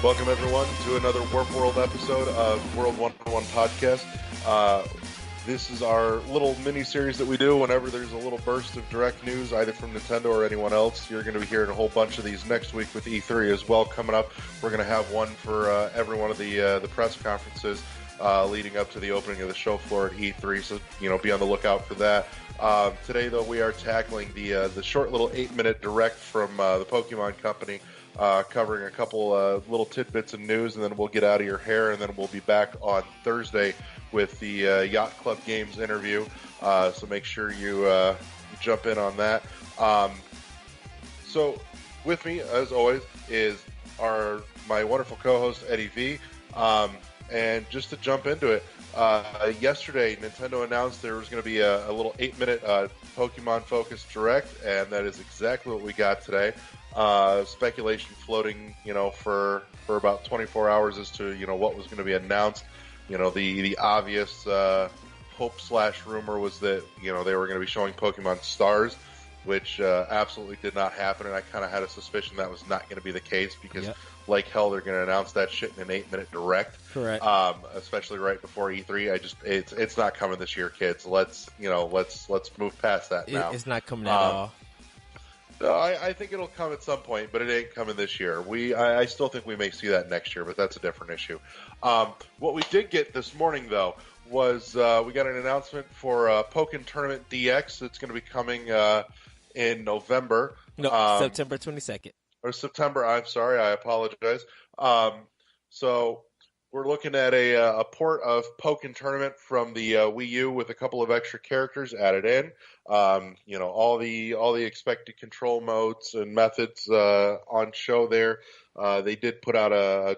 Welcome, everyone, to another Warp World episode of World 101 Podcast. This is our little mini-series that we do whenever there's a little burst of direct news, either from Nintendo or anyone else. You're going to be hearing a whole bunch of these next week with E3 as well coming up. We're going to have one for every one of the press conferences leading up to the opening of the show floor at E3, so be on the lookout for that. Today, though, we are tackling the short little 8-minute direct from the Pokemon Company, covering a couple little tidbits of news, and then we'll get out of your hair, and then we'll be back on Thursday with the Yacht Club Games interview. So make sure you jump in on that. So with me, as always, is my wonderful co-host Eddie V. And just to jump into it, yesterday Nintendo announced there was going to be a little 8-minute Pokemon-focused direct, and that is exactly what we got today. Speculation floating, for about 24 hours as to, what was going to be announced. The obvious hope/rumor was that, they were going to be showing Pokemon Stars, which absolutely did not happen, and I kind of had a suspicion that was not going to be the case because, like hell, they're going to announce that shit in an 8-minute direct. Correct. Especially right before E3. It's not coming this year, kids. Let's move past that now. It's not coming at all. No, I think it'll come at some point, but it ain't coming this year. I still think we may see that next year, but that's a different issue. What we did get this morning, though, was we got an announcement for Pokken Tournament DX. It's going to be coming in November. No, September 22nd. Or September, I'm sorry, I apologize. So we're looking at a port of Pokken Tournament from the Wii U with a couple of extra characters added in. All the expected control modes and methods on show there. They did put out a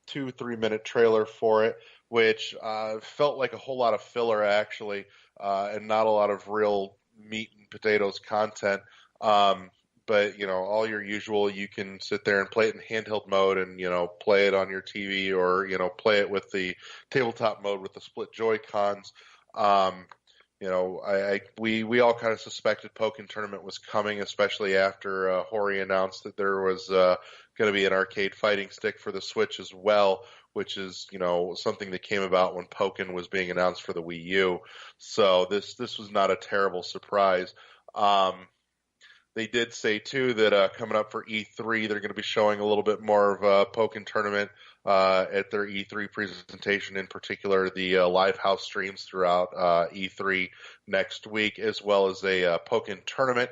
2-3 minute trailer for it, which felt like a whole lot of filler actually, and not a lot of real meat and potatoes content. But, all your usual, you can sit there and play it in handheld mode and, play it on your TV or, play it with the tabletop mode with the split Joy-Cons. We all kind of suspected Pokken Tournament was coming, especially after Hori announced that there was going to be an arcade fighting stick for the Switch as well, which is, something that came about when Pokken was being announced for the Wii U. So this was not a terrible surprise. They did say, too, that coming up for E3, they're going to be showing a little bit more of Pokken Tournament at their E3 presentation, in particular the live house streams throughout E3 next week, as well as a Pokken Tournament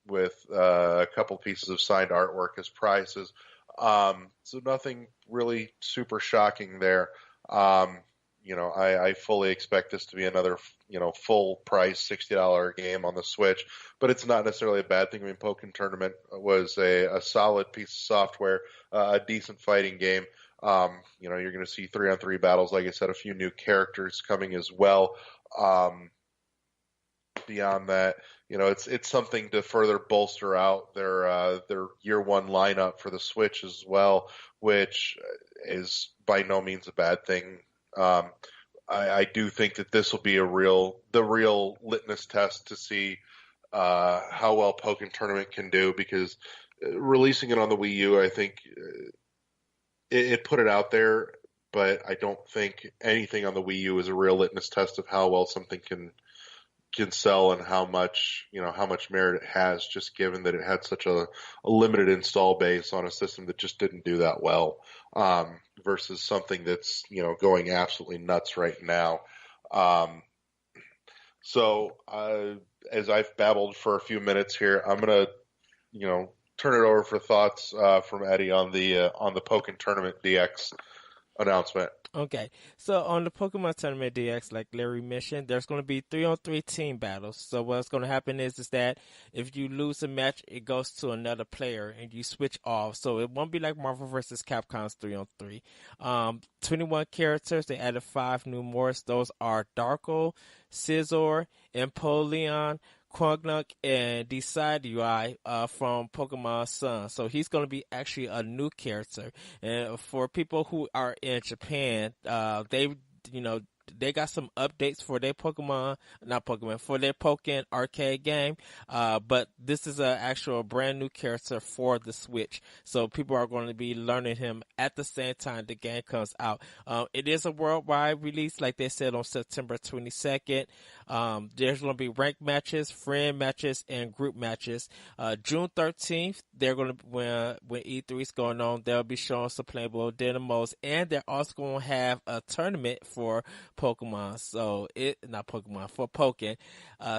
with a couple pieces of signed artwork as prizes. So nothing really super shocking there. I fully expect this to be another, full price $60 game on the Switch, but it's not necessarily a bad thing. I mean, Pokken Tournament was a solid piece of software, a decent fighting game. You're going to see 3-on-3 battles. Like I said, a few new characters coming as well. Beyond that, it's something to further bolster out their year one lineup for the Switch as well, which is by no means a bad thing. I do think that this will be the real litmus test to see how well Pokken Tournament can do, because releasing it on the Wii U, I think it put it out there, but I don't think anything on the Wii U is a real litmus test of how well something can sell and how much merit it has, just given that it had such a limited install base on a system that just didn't do that well, versus something that's, going absolutely nuts right now. So as I've babbled for a few minutes here, I'm going to, turn it over for thoughts from Eddie on the Pokken Tournament DX announcement. Okay, so on the Pokemon Tournament DX, like Larry mentioned, there's going to be 3-on-3 team battles. So what's going to happen is that if you lose a match, it goes to another player and you switch off. So it won't be like Marvel vs. Capcom's 3-on-3. 21 characters. They added 5 new morphs. Those are Darko, Scizor, Empoleon, Quagnuk, and Decidueye from Pokemon Sun. So he's going to be actually a new character. And for people who are in Japan, they they got some updates for their for their Pokemon arcade game. But this is an actual brand new character for the Switch, so people are going to be learning him at the same time the game comes out. It is a worldwide release, like they said, on September 22nd. There's going to be ranked matches, friend matches, and group matches. June 13th, they're going to when E3 is going on, they'll be showing some playable demos, and they're also going to have a tournament for Pokemon. So not Pokemon, for Pokken.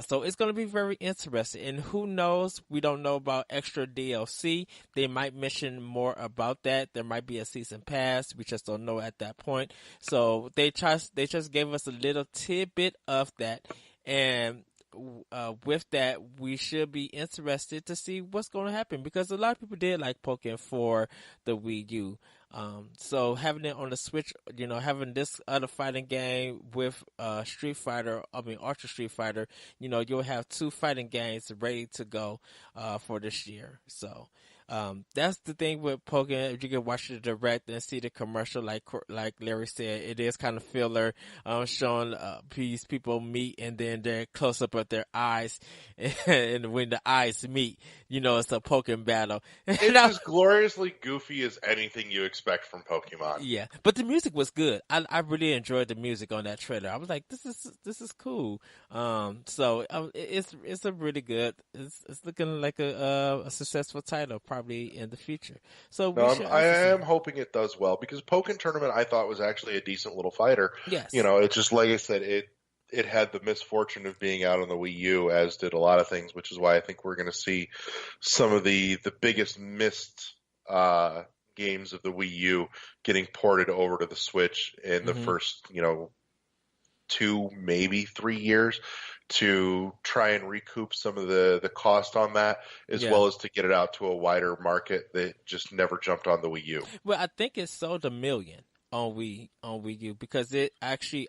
So it's going to be very interesting. And who knows? We don't know about extra DLC. They might mention more about that. There might be a season pass. We just don't know at that point. So they just gave us a little tidbit of that. And with that, we should be interested to see what's going to happen, because a lot of people did like Pokemon for the Wii U. So having it on the Switch, having this other fighting game with Ultra Street Fighter, you'll have 2 fighting games ready to go for this year. So that's the thing with Pokemon. If you can watch the direct and see the commercial, like Larry said, it is kind of filler, showing these people meet and then their close up of their eyes, and when the eyes meet, it's a Pokemon battle. It's as gloriously goofy as anything you expect from Pokemon. Yeah, but the music was good. I really enjoyed the music on that trailer. I was like, this is cool. So it's a really good. It's looking like a successful title probably in the future. So I am hoping it does well, because Pokken Tournament I thought was actually a decent little fighter. Yes, it's just like I said, it had the misfortune of being out on the Wii U, as did a lot of things, which is why I think we're going to see some of the biggest missed games of the Wii U getting ported over to the Switch in the first 2, maybe 3 years, to try and recoup some of the cost on that, as well as to get it out to a wider market that just never jumped on the Wii U. Well, I think it sold 1 million on Wii U, because it actually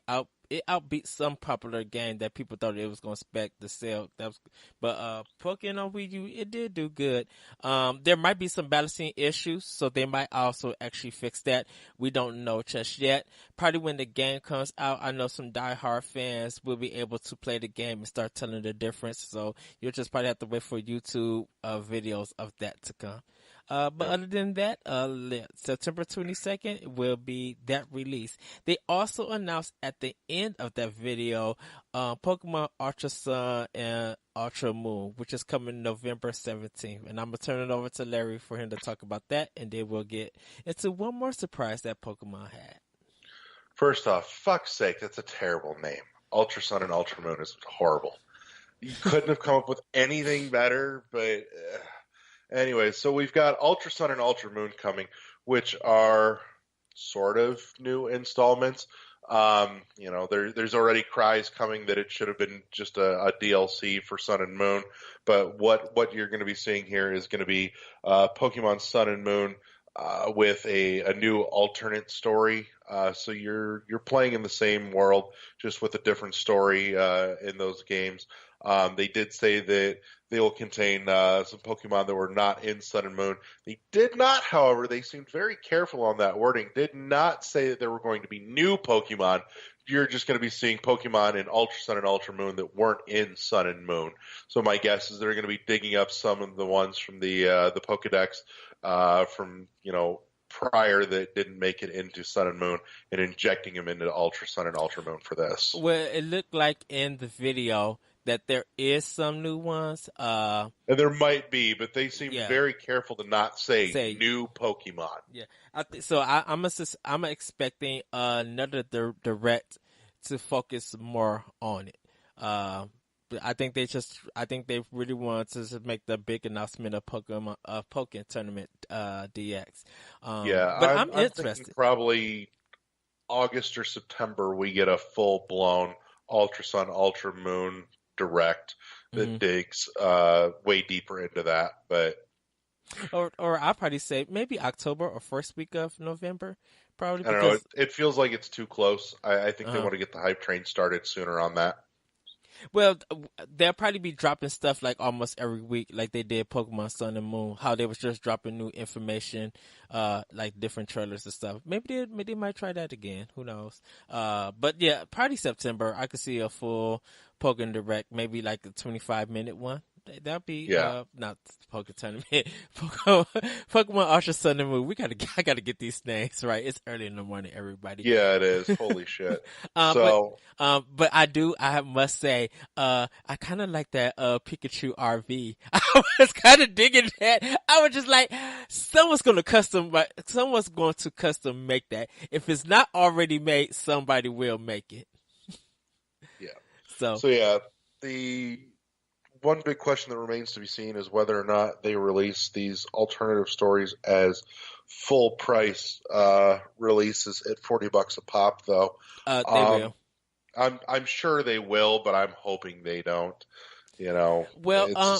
outbeat some popular game that people thought it was going to expect to sell. But Pokemon on Wii U, it did do good. There might be some balancing issues, so they might also actually fix that. We don't know just yet. Probably when the game comes out, I know some diehard fans will be able to play the game and start telling the difference. So you'll just probably have to wait for YouTube videos of that to come. But other than that, September 22nd will be that release. They also announced at the end of that video, Pokemon Ultra Sun and Ultra Moon, which is coming November 17th. And I'm going to turn it over to Larry for him to talk about that, and then we'll get into one more surprise that Pokemon had. First off, fuck's sake, that's a terrible name. Ultra Sun and Ultra Moon is horrible. You couldn't have come up with anything better, but... Anyway, so we've got Ultra Sun and Ultra Moon coming, which are sort of new installments. There's already cries coming that it should have been just a DLC for Sun and Moon, but what you're going to be seeing here is going to be Pokemon Sun and Moon with a new alternate story. So you're playing in the same world, just with a different story in those games. They did say that they will contain some Pokemon that were not in Sun and Moon. They did not, however, they seemed very careful on that wording, did not say that there were going to be new Pokemon. You're just going to be seeing Pokemon in Ultra Sun and Ultra Moon that weren't in Sun and Moon. So my guess is they're going to be digging up some of the ones from the Pokedex from prior that didn't make it into Sun and Moon, and injecting them into Ultra Sun and Ultra Moon for this. Well, it looked like in the video that there is some new ones. And there might be, but they seem very careful to not say new Pokemon. Yeah, I'm expecting another direct to focus more on it. I think they really want to make the big announcement of Pokemon Tournament DX. But I'm interested. Probably August or September we get a full blown Ultra Sun, Ultra Moon direct that digs way deeper into that. But or I'll probably say maybe October or first week of November. Probably. I don't know. It feels like it's too close. I think they want to get the hype train started sooner on that. Well, they'll probably be dropping stuff like almost every week, like they did Pokemon Sun and Moon. How they was just dropping new information, like different trailers and stuff. Maybe they might try that again. Who knows? But yeah, probably September. I could see a full Pokemon Direct, maybe like a 25-minute one. That'd be Yeah. not Pokemon Tournament, Pokemon Ultra Sun and Moon. I gotta get these names right. It's early in the morning, everybody. Yeah, it is. Holy shit. But I must say, I kind of like that Pikachu RV. I was kind of digging that. I was just like, someone's going to custom make that. If it's not already made, somebody will make it. Yeah. So yeah, the one big question that remains to be seen is whether or not they release these alternative stories as full price releases at $40 a pop, though. they will. I'm sure they will, but I'm hoping they don't. You know, well,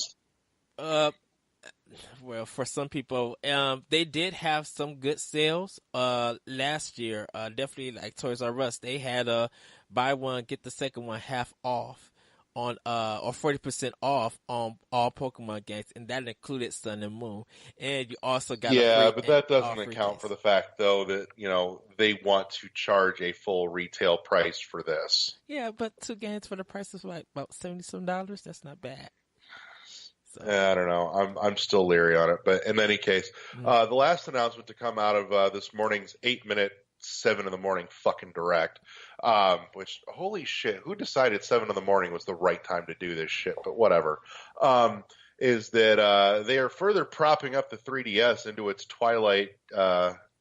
for some people, they did have some good sales last year. Definitely like Toys R Us, they had a buy one get the second one half off on or 40% off on all Pokemon games, and that included Sun and Moon. And you also got but that doesn't account for the fact though that they want to charge a full retail price for this. Yeah, but 2 games for the price of like about $70 some. That's not bad. So. I don't know. I'm still leery on it, but in any case, the last announcement to come out of this morning's 8-minute 7 in the morning fucking direct, which holy shit, who decided 7 in the morning was the right time to do this shit? But whatever. Is that they are further propping up the 3DS into its twilight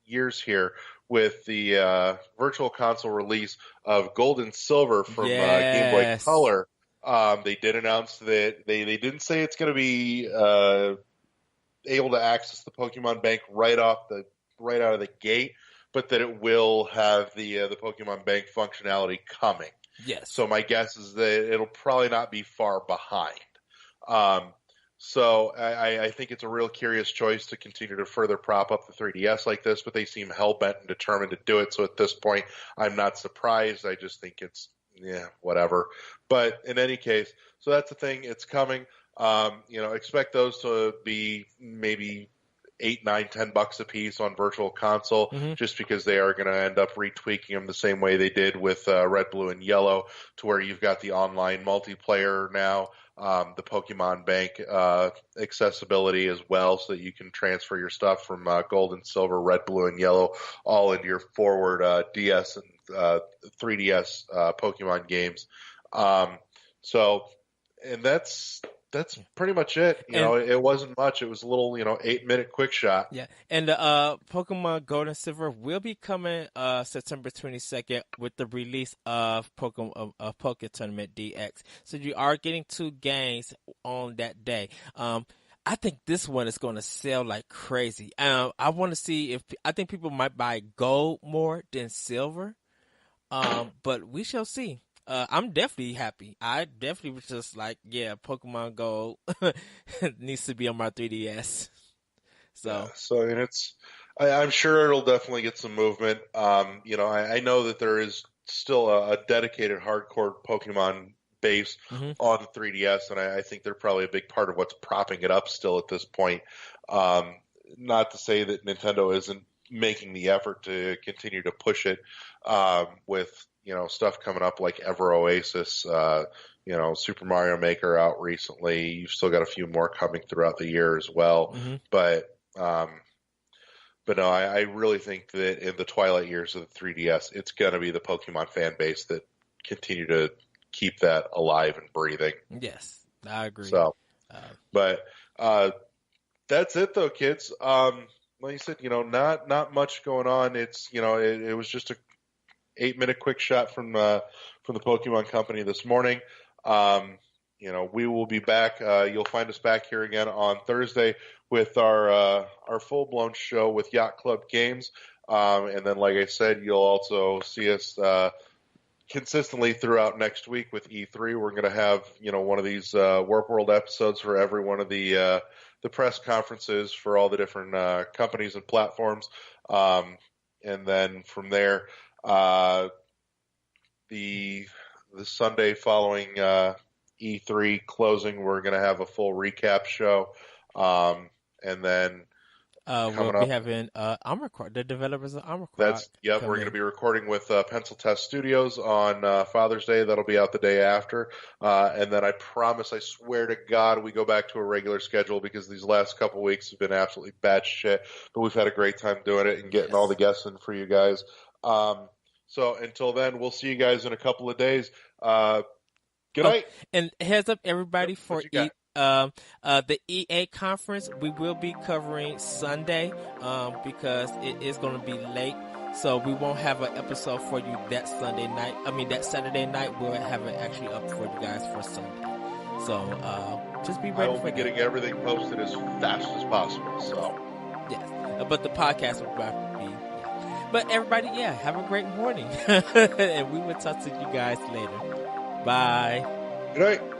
years here with the Virtual Console release of Gold and Silver from Game Boy Color. They did announce that they didn't say it's going to be able to access the Pokemon Bank right out of the gate, but that it will have the Pokemon Bank functionality coming. Yes. So my guess is that it'll probably not be far behind. So I think it's a real curious choice to continue to further prop up the 3DS like this, but they seem hell-bent and determined to do it. So at this point, I'm not surprised. I just think it's, whatever. But in any case, so that's the thing. It's coming. Expect those to be maybe $8, $9, $10 a piece on Virtual Console, just because they are going to end up retweaking them the same way they did with Red, Blue, and Yellow, to where you've got the online multiplayer now, the Pokemon Bank accessibility as well, so that you can transfer your stuff from Gold and Silver, Red, Blue, and Yellow all into your forward DS and 3DS Pokemon games. And that's pretty much it. It wasn't much. It was a little, 8-minute quick shot. Yeah. And Pokemon Gold and Silver will be coming September 22nd with the release of Pokemon Tournament DX. So you are getting 2 games on that day. I think this one is going to sell like crazy. I want to see I think people might buy gold more than silver. But we shall see. I'm definitely happy. I definitely was just like, yeah, Pokemon Gold needs to be on my 3DS. I'm sure it'll definitely get some movement. I know that there is still a dedicated hardcore Pokemon base on the 3DS, and I think they're probably a big part of what's propping it up still at this point. Not to say that Nintendo isn't making the effort to continue to push it with stuff coming up like Ever Oasis, Super Mario Maker out recently. You've still got a few more coming throughout the year as well. But no, I really think that in the twilight years of the 3DS, it's going to be the Pokemon fan base that continue to keep that alive and breathing. Yes, I agree. So, but that's it though, kids. Like you said, not much going on. It's, it was just a 8-minute quick shot from the Pokemon Company this morning. We will be back. You'll find us back here again on Thursday with our full-blown show with Yacht Club Games. And then, like I said, you'll also see us consistently throughout next week with E3. We're going to have, one of these Warp World episodes for every one of the press conferences for all the different companies and platforms. And then from there, the Sunday following E3 closing, we're going to have a full recap show. And then we'll coming be up, having Armor Core, the developers of Armor Core. we're going to be recording with Pencil Test Studios on Father's Day. That'll be out the day after. And then I swear to God, we go back to a regular schedule because these last couple weeks have been absolutely bad shit. But we've had a great time doing it and getting all the guests in for you guys. So until then, we'll see you guys in a couple of days. Good night. And heads up, everybody, for the EA conference, we will be covering Sunday because it is going to be late. So we won't have an episode for you that Sunday night. I mean, that Saturday night, we'll have it actually up for you guys for Sunday. So just be ready for getting everything posted as fast as possible. So yes, but the podcast will be. Yeah. But everybody, have a great morning, and we will talk to you guys later. Bye. Good night.